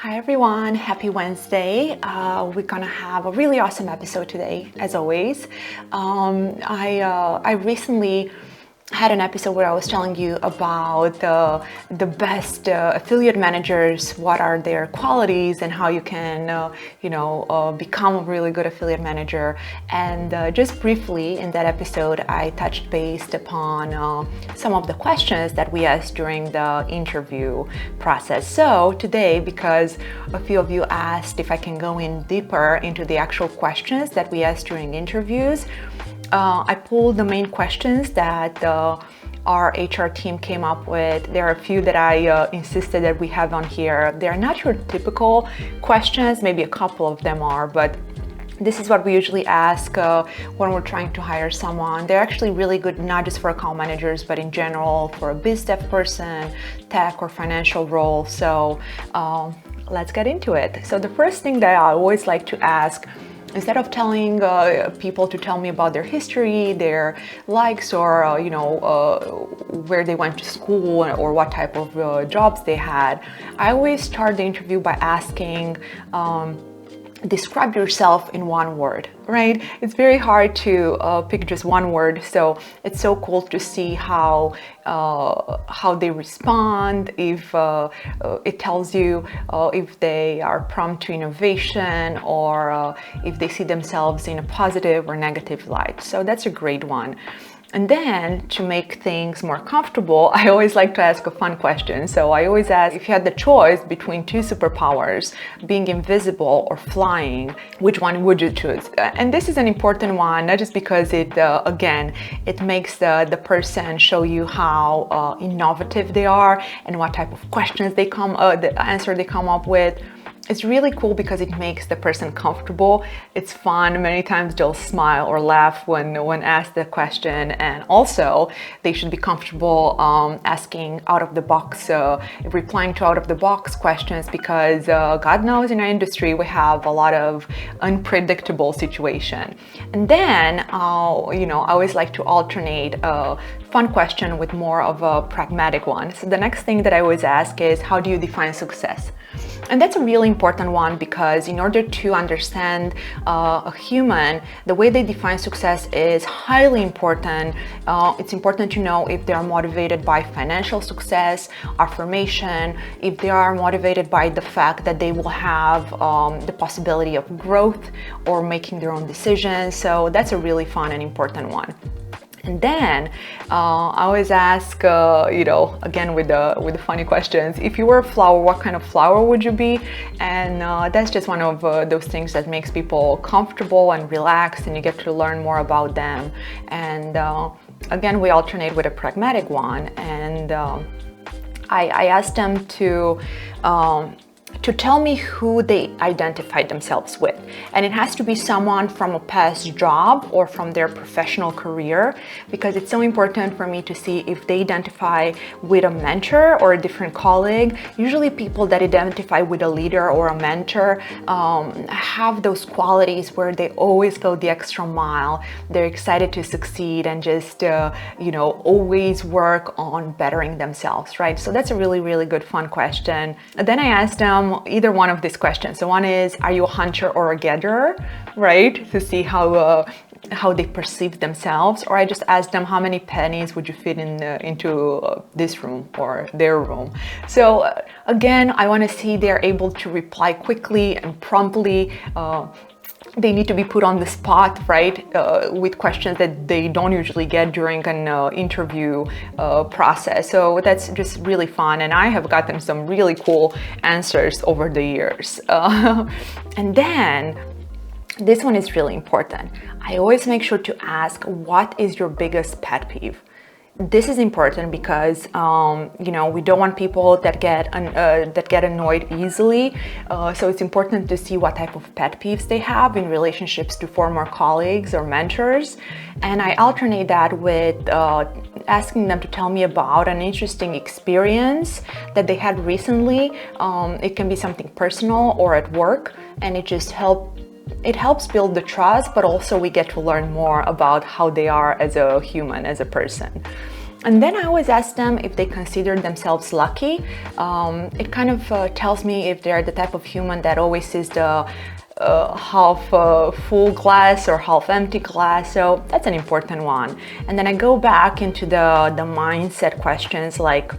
Hi everyone, happy Wednesday. We're gonna have a really awesome episode today, as always. I recently had an episode where I was telling you about the best affiliate managers, what are their qualities, and how you can, become a really good affiliate manager. And just briefly in that episode, I touched base upon some of the questions that we asked during the interview process. So today, because a few of you asked if I can go in deeper into the actual questions that we asked during interviews, I pulled the main questions that our HR team came up with. There are a few that I insisted that we have on here. They're not your typical questions, maybe a couple of them are, but this is what we usually ask when we're trying to hire someone. They're actually really good, not just for account managers, but in general for a biz dev person, tech or financial role. So let's get into it. So the first thing that I always like to ask, instead of telling people to tell me about their history, their likes, or where they went to school or what type of jobs they had, I always start the interview by asking, describe yourself in one word, right? It's very hard to pick just one word, so it's so cool to see how they respond, if it tells you if they are prone to innovation, or if they see themselves in a positive or negative light. So that's a great one. And then, to make things more comfortable, I always like to ask a fun question. So I always ask, if you had the choice between two superpowers, being invisible or flying, which one would you choose? And this is an important one, not just because it makes the person show you how innovative they are and what type of questions the answer they come up with. It's really cool because it makes the person comfortable. It's fun. Many times they'll smile or laugh when asked the question, and also they should be comfortable asking out of the box, replying to out of the box questions, because God knows in our industry we have a lot of unpredictable situation. And then I always like to alternate a fun question with more of a pragmatic one. So the next thing that I always ask is, how do you define success? And that's a really important one, because in order to understand a human, the way they define success is highly important. It's important to know if they are motivated by financial success, affirmation, if they are motivated by the fact that they will have the possibility of growth or making their own decisions. So that's a really fun and important one. And then I always ask, again with the funny questions, if you were a flower, what kind of flower would you be? And that's just one of those things that makes people comfortable and relaxed, and you get to learn more about them. And again, we alternate with a pragmatic one, and I asked them to tell me who they identified themselves with. And it has to be someone from a past job or from their professional career, because it's so important for me to see if they identify with a mentor or a different colleague. Usually people that identify with a leader or a mentor have those qualities where they always go the extra mile. They're excited to succeed and just, always work on bettering themselves, right? So that's a really, really good, fun question. And then I asked them either one of these questions. So one is, are you a hunter or a gatherer, right? To see how they perceive themselves. Or I just asked them, how many pennies would you fit into this room or their room? So again, I want to see they're able to reply quickly and promptly. They need to be put on the spot, right, with questions that they don't usually get during an interview process. So that's just really fun, and I have gotten some really cool answers over the years. And then this one is really important. I always make sure to ask, what is your biggest pet peeve? This is important because we don't want people that get annoyed easily. So it's important to see what type of pet peeves they have in relationships to former colleagues or mentors. And I alternate that with asking them to tell me about an interesting experience that they had recently. It can be something personal or at work, and it helps build the trust, but also we get to learn more about how they are as a human, as a person. And then I always ask them if they consider themselves lucky. It kind of tells me if they're the type of human that always sees the half full glass or half empty glass. So that's an important one. And then I go back into the mindset questions, like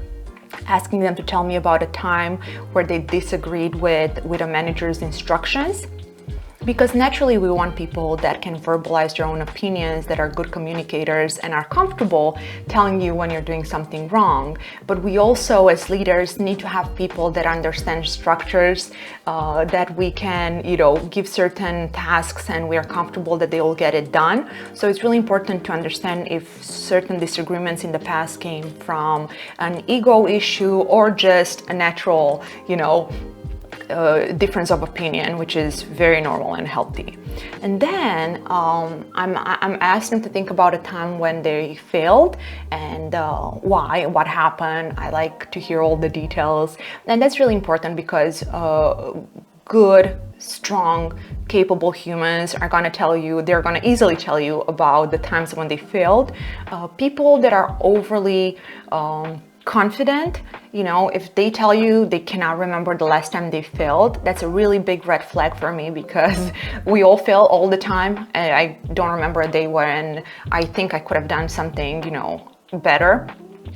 asking them to tell me about a time where they disagreed with a manager's instructions. Because naturally we want people that can verbalize their own opinions, that are good communicators and are comfortable telling you when you're doing something wrong. But we also, as leaders, need to have people that understand structures, that we can, give certain tasks and we are comfortable that they will get it done. So it's really important to understand if certain disagreements in the past came from an ego issue or just a natural, difference of opinion, which is very normal and healthy. And then I'm asking them to think about a time when they failed and why, what happened. I like to hear all the details, and that's really important because good, strong, capable humans are going to tell you, they're going to easily tell you about the times when they failed. People that are overly confident, if they tell you they cannot remember the last time they failed, that's a really big red flag for me, because we all fail all the time. And I don't remember a day when I think I could have done something, better.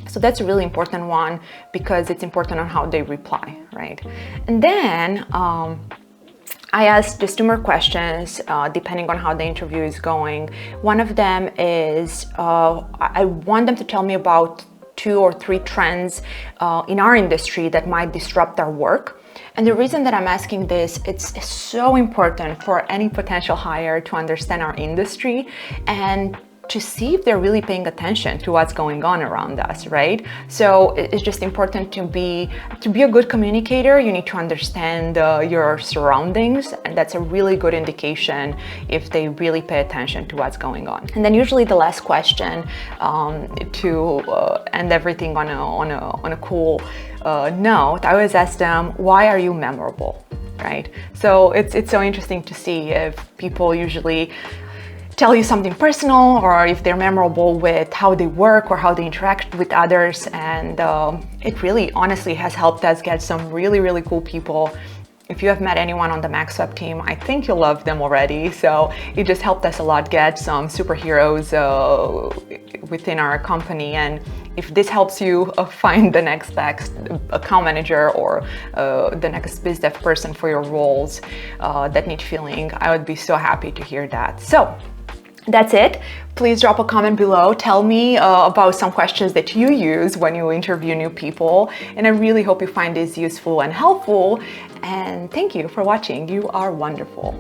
So that's a really important one, because it's important on how they reply, right? And then I asked just 2 more questions, depending on how the interview is going. One of them is, I want them to tell me about 2 or 3 trends in our industry that might disrupt our work. And the reason that I'm asking this, it's so important for any potential hire to understand our industry and to see if they're really paying attention to what's going on around us, right? So it's just important to be a good communicator. You need to understand your surroundings, and that's a really good indication if they really pay attention to what's going on. And then usually the last question to end everything on a cool note, I always ask them, why are you memorable, right? So it's so interesting to see if people usually tell you something personal, or if they're memorable with how they work or how they interact with others. And it really honestly has helped us get some really, really cool people. If you have met anyone on the MaxWeb team, I think you'll love them already. So it just helped us a lot get some superheroes within our company. And if this helps you find the next best account manager or the next biz dev person for your roles that need filling, I would be so happy to hear that. So that's it. Please drop a comment below. Tell me about some questions that you use when you interview new people. And I really hope you find this useful and helpful. And thank you for watching. You are wonderful.